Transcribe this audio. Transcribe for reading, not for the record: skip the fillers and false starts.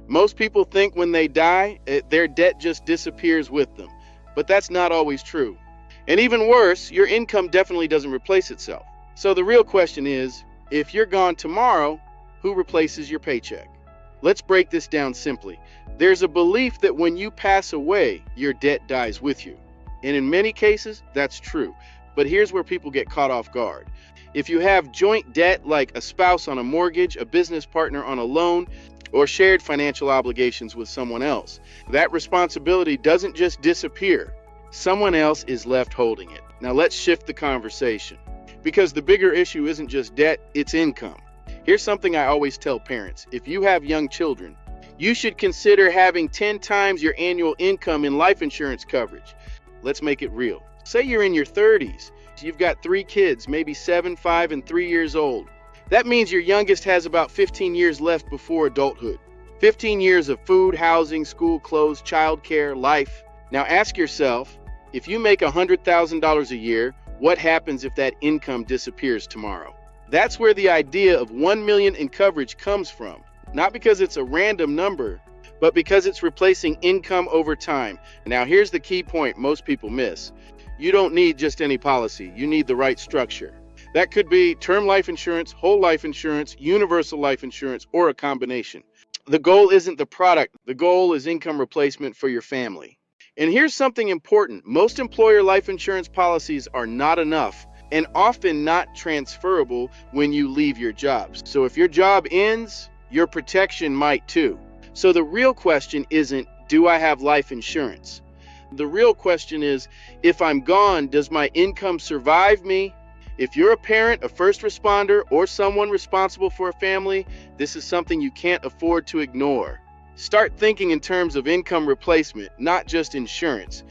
Most people think when they die, their debt just disappears with them. But that's not always true. And even worse, your income definitely doesn't replace itself. So the real question is, if you're gone tomorrow, who replaces your paycheck? Let's break this down simply. There's a belief that when you pass away, your debt dies with you. And in many cases, that's true. But here's where people get caught off guard. If you have joint debt like a spouse on a mortgage, a business partner on a loan, or shared financial obligations with someone else, that responsibility doesn't just disappear. Someone else is left holding it. Now let's shift the conversation. Because the bigger issue isn't just debt, it's income. Here's something I always tell parents. If you have young children, you should consider having 10 times your annual income in life insurance coverage. Let's make it real. Say you're in your 30s. You've got 3 kids, maybe 7, 5, and 3 years old. That means your youngest has about 15 years left before adulthood. 15 years of food, housing, school clothes, childcare, life. Now ask yourself, if you make $100,000 a year, what happens if that income disappears tomorrow? That's where the idea of 1 million in coverage comes from. Not because it's a random number, but because it's replacing income over time. Now here's the key point most people miss. You don't need just any policy, you need the right structure. That could be term life insurance, whole life insurance, universal life insurance, or a combination. The goal isn't the product, the goal is income replacement for your family. And here's something important. Most employer life insurance policies are not enough and often not transferable when you leave your jobs. So if your job ends, your protection might too. So the real question isn't, do I have life insurance? The real question is, if I'm gone, does my income survive me? If you're a parent, a first responder, or someone responsible for a family, this is something you can't afford to ignore. Start thinking in terms of income replacement, not just insurance.